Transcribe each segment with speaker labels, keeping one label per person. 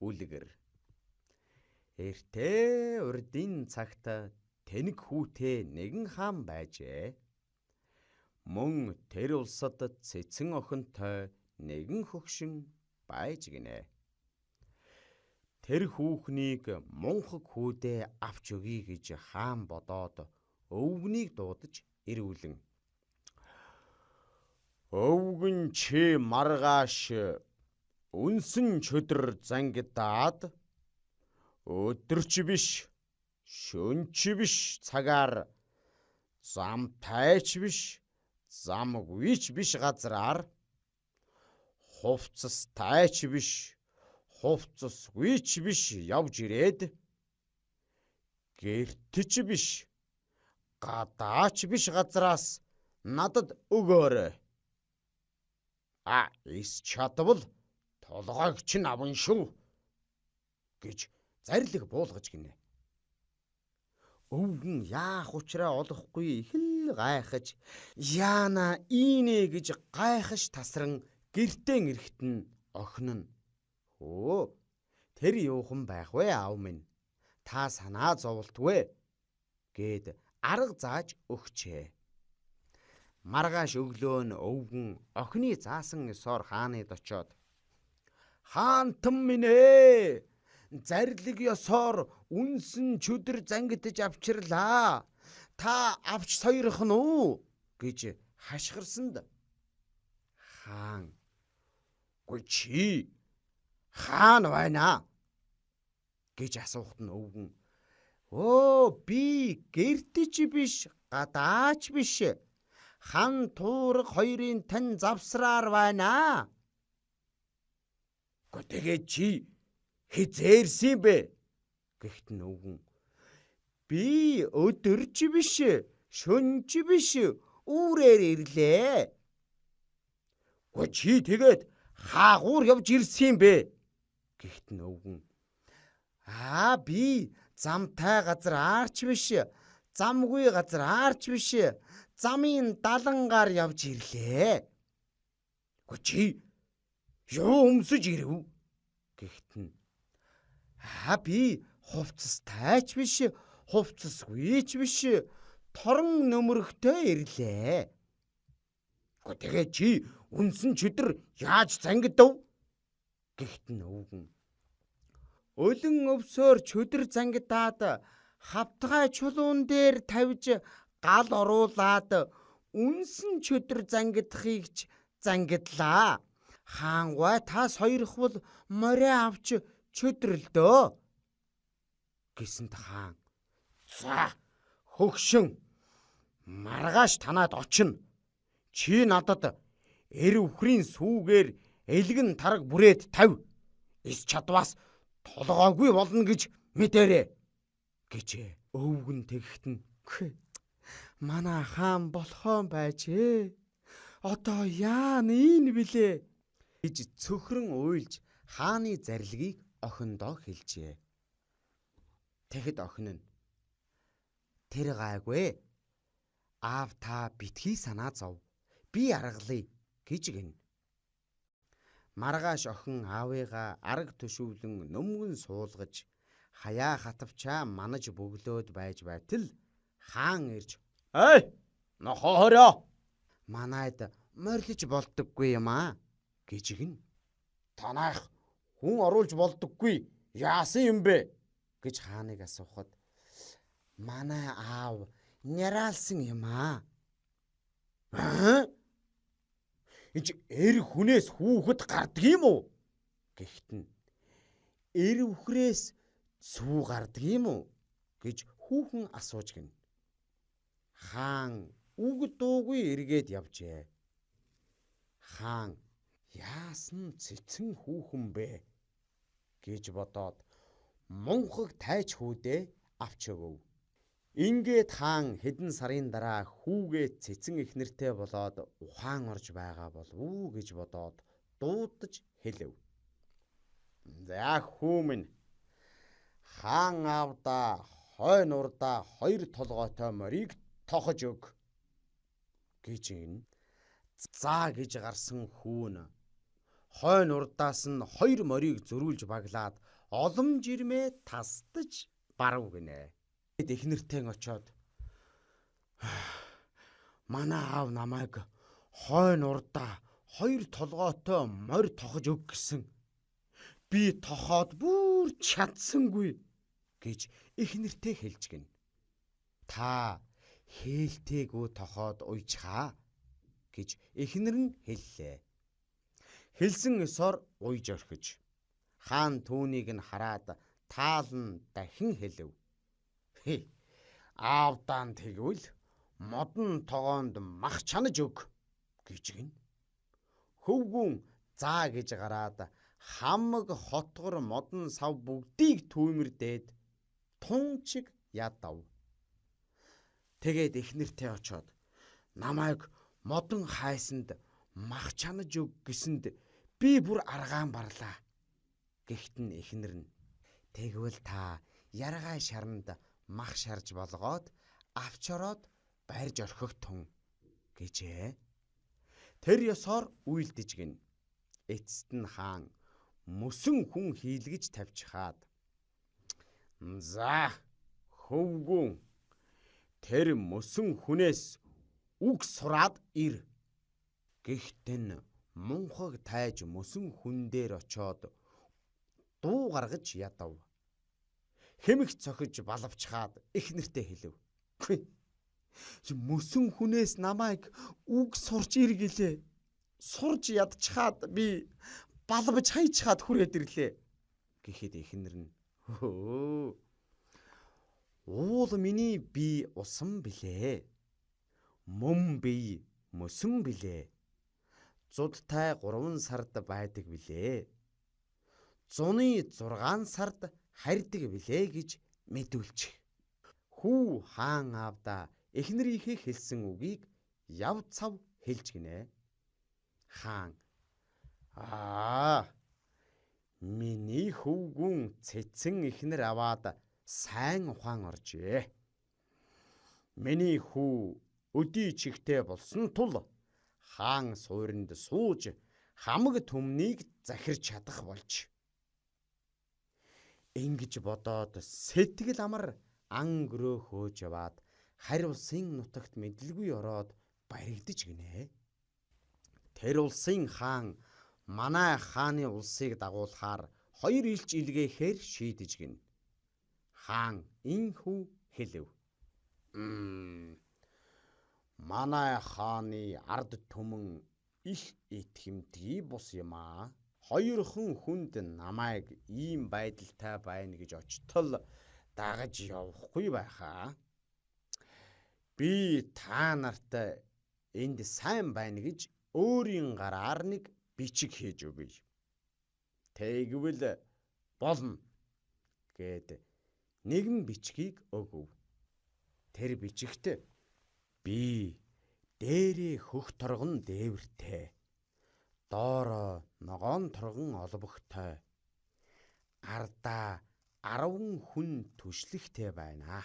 Speaker 1: үлгэр. Эртээ урдын цагт тэнэг хүүтэй нэгэн хаан байжээ. Мөн тэр улсад цэцэн охинтой нэгэн хөгшин байж гинэ. Тэр хүүхнийг мунхаг хүүдээ авч өгье гэж хаан бодоод өвгнийг дуудаж ирүүлэн. Өвгөн чи маргааш үнсэн чөдөр зангидаад өдөрч биш, шөнч биш цагаар зам тайч биш, замгүйч биш газраар хувцас тайч биш, хувцасгүйч биш явж ирээд гэртч биш, гадаач биш газраас надад өгөөрэй. Эс чадвал толгойг чинь аван шүү гэж зарлиг буулгаж гинэ. Өвгөн яах учраа олохгүй их л гайхаж яана ийнэ гэж гайхаж тасран гэртээ ирэхтэн охин нь тэр юухан байх вэ аав минь, та санаа зовлтгүй гэд арга зааж өгчээ. Маргааш өглөө нь өвгөн охины заасан ёсоор хааныг очоод хаантан минь ээ, зарлиг ёсоор үнсэн чөдөр зангидж авчирлаа. Та авч сойрох нь уу гэж хашгирсанд хаан чи хаана байна гэж асуухт нь өвгөн би гэртч биш, гадаач биш, хан туураг хоёрын тань завсраар байна. Тэгээд чи хизээрсэн бэ гэхт нь өвгөн би өдөрч биш, шөнч биш, үүрээр ирлээ. Чи тэгээд хаагуур явж ирсэн бэ гэхт нь өвгөн би замтай газар аарч биш, замгүй газар аарч биш, замын далангаар явж ирлээ. Чи юу өмсөж ирэв гэхт нь би хувцас тайч биш, хувцасгүйч биш, торон нөмөрхтэй ирлээ. Тэгээд чи үнсэн чөдөр яаж зангидав гэхт нь өвгөн өлөн өвсөөр чөдөр зангидаад хавтгай чулуун дээр тавьж гал оруулаад үнсэн чөдөр зангидахыг ч зангидлаа. Хаангуй та сойрхвол морой авч чөдрөлдөө гэсэнд хаан за хөгшин маргааш танаад очино. Чи надад эр үхрийн сүүгээр элгэн тараг бүрээд тавь. Эс чадваас толгоогүй болно гэж мэдээрэй гэжээ. Өвгөн тэгэхт нь манай хаан болохоон байжээ. Одоо яана ийн билээ гэж цөхрөн уйлж хааны зарлигийг охиндоо хэлжээ. Тэгэхэд охин нь тэр гайгүй аав та битгий санаа зов, би аргалъя гэж гин. Маргааш охин аавыгаа арга төшөвлөн нөмгөн суулгаж хаяа хатавчаа манаж бөглөөд байж байтал хаан ирж нохоо хорио манайд морилж болдоггүй юм гэж гин. Танайх хүн оруулж болдоггүй яасан юм бэ гэж хааныг асуухад манай аав няраалсан юм эр хүнээс хүүхэд гардаг юм уу гэхт нь эр үхрээс сүү гардаг юм уу гэж хүүхэн асууж гин. Хаан үг дуугүй эргээд явжээ. Хаан яасан цэцэн хүүхэн бэ гэж бодоод мунхаг тайч хүүдээ авч өгөв. Ингээд хаан хэдэн сарын дараа хүүгээ цэцэн эхнэртэй болоод ухаан орж байгаа болов уу гэж бодоод дуудаж хэлэв. За хүү минь, хаан аавда хойно урда 2 толгойтой морийг тохож өг гэж гин. За гэж гарсан хүүн хойно урдаас нь 2 морийг зөрүүлж баглаад олон жирмээ тасдаж барав гинэ. Эхнэртэй очоод манай аав намайг хойно урдаа 2 толгойтой морь тохож өг гэсэн. Би тохоод бүр чадсангүй гэж эхнэртэй хэлж гин. Та хээлтэйгүү тохоод уйчхаа гэж эхнэр нь хэллээ. Хэлсэн ёсоор уйж орхиж. Хаан түүнийг нь хараад таалан дахин хэлв. Аавдаа тэгвэл модон тогоонд мах чанаж өг гэж гин. Хөвгүн заа гэж гараад хамаг хотгор модон сав бүгдийг түүмэрдээд тунчиг ядав. Тэгээд эхнэртэй очоод намайг модон хайсанд мах чанаж өг гэсэнд би бүр аргаан барлаа. Гэхдээ эхнэр нь тэгвэл та яргай шаранд мах шарж болгоод авч ороод барьж орхих тун гэжээ. Тэр ёсоор үйлдэж гин. Эцэст нь хаан мөсөн хүн хийлгэж тавьчихаад за хөвгүн тэр мөсөн хүнээс үг сураад ир. Гэхдээ мунхаг тайж мөсөн хүн дээр очоод дуу гаргаж ядав. Хэмх цохиж балавчхаад эхнэртэй хэлв. Мөсөн хүнээс намайг үг сурч ир гэлээ. Сурж ядчихад би балбаж хайчхаад хүрээд ирлээ. Гэхэд эхнэр нь уул миний би усан билээ. Мөн бие мөсөн билээ. Зудтай 3 сард байдаг билээ. Зуны 6 сард харьдаг билээ гэж мэдүүлчих. Хүү хаан аавда эхнэрийнхээ хэлсэн үгийг яв цав хэлж гинэ. Хаан миний хөвгүн цэцэн эхнэр аваад сайн ухаан оржээ. Миний хүү өдий чихтэй болсон тул хаан суурьнд сууж хамаг түмнийг захирч чадах болж. Ингэж бодоод сэтгэл амар ангөрөө хөөж яваад харь улсын нутагт мэдлгүй ороод баригдаж гинэ. Тэр улсын хаан манай хааны улсыг дагуулахаар 2 илч илгээхээр шийдэж гин. Хаан инхүү хэлв. Манай хааны ард түмэн их итгэмтгий бус юм аа. 2хан хүнд намайг ийм байдалтай байна гэж очтол дагаж явахгүй байхаа. Би та нарт энд сайн байна гэж өөрийн гараар нэг бичиг хийж өгье. Тэгвэл болно гэд нэгэн бичгийг өгөв. Тэр бичигт би дээрээ хөх торгон дээвэртэй, доороо ногоон торгон олбогтой, ардаа 10 хүн түшлэгтэй байна.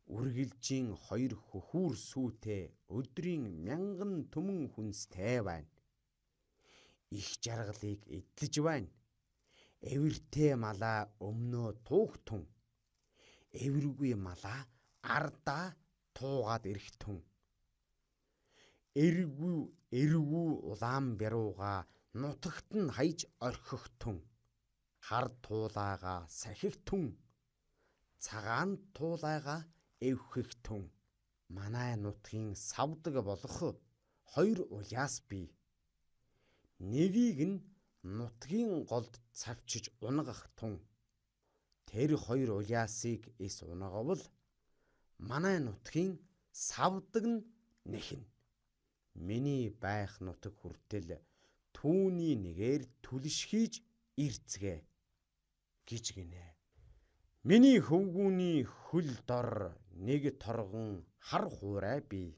Speaker 1: Үргэлжийн 2 хөхүүр сүүтэй өдрийн 1000 түмэн хүнстэй байна. Их жаргалыг эдлэж байна. Эвэртэй малаа өмнөө туухтун. Эвэргүй малаа ардаа туугаад ирэхтун. Эргүү улаан бярууга нутагт нь хайж орхихтун. Хар туулайгаа сахихтун. Цагаан туулайгаа эвхихтун. Манай нутгийн савдаг болох 2 уляас бий. Нэгийг нь нутгийн голд цавчиж унгахтун. Тэр 2 уляасыг эс унагавал манай нутгийн савдаг нь нэхнэ. Миний байх нутаг хүртэл түүний нэгээр түлшгийж ирцгээ гэж гинэ. Миний хөвгүүний хөл дор нэг торгон хар хуурай бий.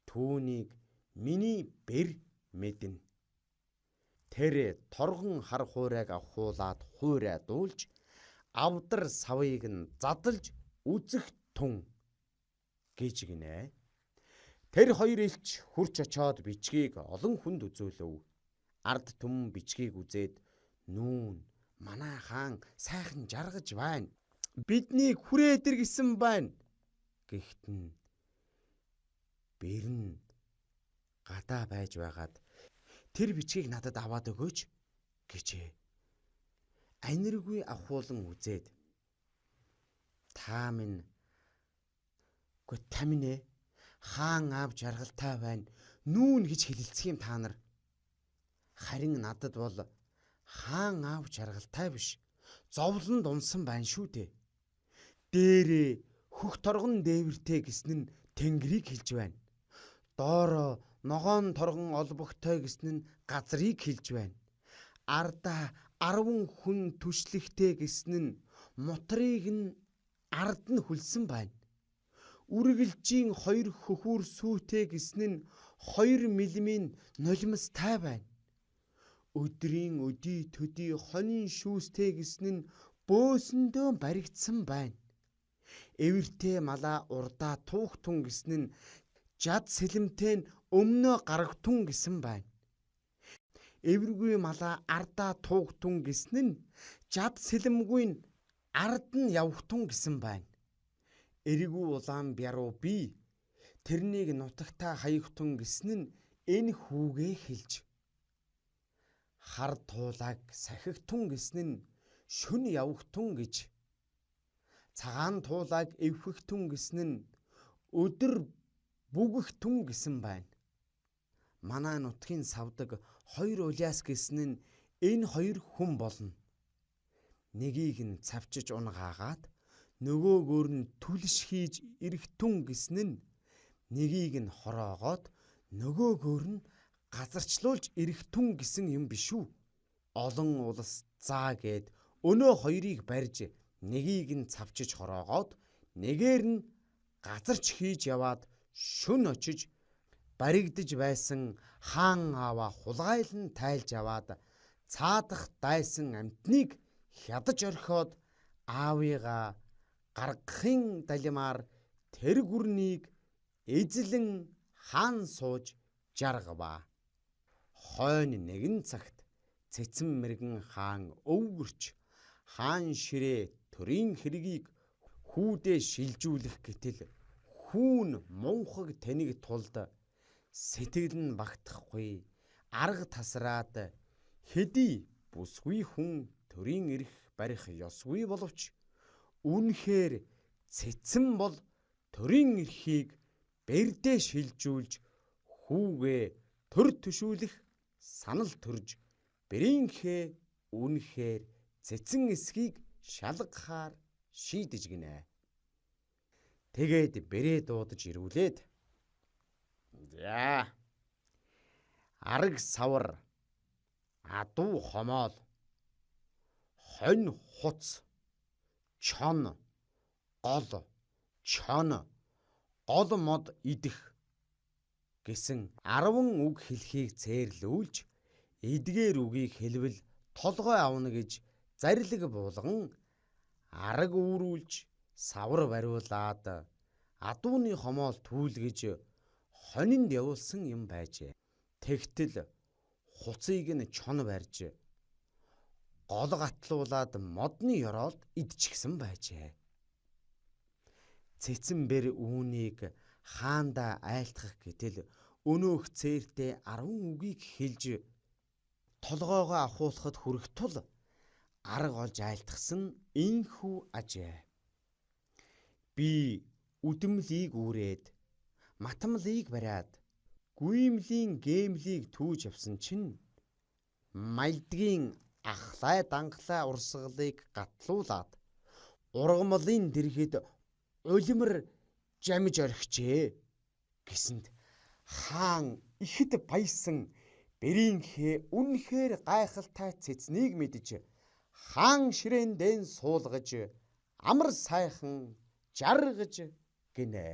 Speaker 1: Түүнийг миний бэр мэднэ. Тэр торгон хар хуурайг авахуулаад хуурай дуулж авдар савыг нь задалж үзэх тун гэж гинэ. Тэр 2 элч хурч очоод бичгийг олон хүнд үзүүлв. Ард түмэн бичгийг үзээд нүүн Манай хаан сайхан жаргаж байна. Биднийг хүрээдэр гисэн байна. Гэхдээ Бэрн гадаа байж байгаад тэр бичгийг надад аваад өгөөч гэжээ. Аниргүй ахуулан үзээд та минь хаан аав жаргалтай байна. Нүүн гэж хэлэлцэх юм та нар. Харин надад бол хаан аав жаргалтай биш. Зовлонд унсан байна шүү дээ. Дээрээ хөх торгон дээвэртэй гэсэн нь Тэнгэрийг хэлж байна. Доороо ногоон торгон олбогтой гэсэн нь газрыг хэлж байна. Ардаа 10 хүн түшлэхтэй гэсэн нь мутрыг нь ард нь хүлсэн байна. Үргэлжийн 2 хөхүүр сүйтэй гэсэн нь 2 милмийн нулимстай байна. Өдрийн өдий төдий хонин шүүстэй гэсэн нь бөөсөндөө баригдсан байна. Эвэртэй малаа урдаа туухтун гэсэн нь жад сэлэмтэй нь өмнөө гарагтун гэсэн байна. Эвэргүй малаа ардаа туухтун гэсэн нь жад сэлэмгүй нь ард нь явхтун гэсэн байна. Эргүү улаан бяруу би тэрнийг нутагтаа хаягтун гэсэн нь энэ хүүгээ хэлж. Хар туулаг сахигтун гэсэн нь шөнө явхтун гэж. Цагаан туулаг эвхэгтун гэсэн нь өдөр бүгэгтун гэсэн байна. Манай нутгийн савдаг 2 улиас гэсэн нь энэ 2 хүн болно. Нэгийг нь цавчиж унгаагаад нөгөөгөөр нь түлш хийж ирэхтун гэсэн нь нэгийг нь хороогоод нөгөөгөөр нь газарчлуулж ирэхтун гэсэн юм биш үү? Олон улс заа гээд өнөө 2-ыг барьж нэгийг нь цавчиж хороогоод нэгээр нь газарч хийж яваад шүн очиж баригдаж байсан хаан аава хулгайлан тайлж аваад цаадах дайсан амтныг хядаж орхиод аавыгаа гаргахын далимаар тэр гүрнийг эзлэн хаан сууж жаргаваа. Хойно нэгэн цагт цэцэн мэргэн хаан өвгөрч хаан ширээ төрийн хэргийг хүүдээ шилжүүлэх гэтэл хүүн мунхаг тэнийг тулд сэтгэл нь багтахгүй арга тасраад хэдий бүсгүй хүн төрийн эрх барих ёсгүй боловч үнэхээр цэцэн бол төрийн эрхийг бэрдээ шилжүүлж хүүгээ төр төшүүлэх санал төрж бэрийнхээ үнэхээр цэцэн эсхийг шалгахаар шийдэж гинэ. Тэгээд бэрээ дуудаж ирүүлээд за араг савар адуу хомоол хонь хуц чон гол чон гол мод идэх гэсэн 10 үг хэлхийг цээрлүүлж эдгээр үгийг хэлбэл толгой авна гэж зарлиг буулган араг үүрүүлж савар бариулаад адууны хомоол түлгэж хонинд явуулсан юм байжээ. Тэгтэл хуцыг нь чон барьж гол гатлуулаад модны ёроолд идчихсэн байжээ. Цэцэн бэр үүнийг хаандаа айлтгах гэтэл өнөөх цээртээ 10 үгийг хэлж толгоогоо ахуулахад хүрэх тул арга олж айлтгсан инхүү ажээ. Би үдмлийг үүрээд матамлыг бариад гүймлийн гэмлийг түүж явсан чинь мальдгийн ахлай данглай урсгалыг гатлуулаад ургамлын дэргэд улимар жамж орхижээ гэсэнд хаан ихэд баясан бэрийнхээ үнэхээр гайхалтай цэцнийг мэдж хаан ширээндээ суулгаж амар сайхан жаргаж гинэ.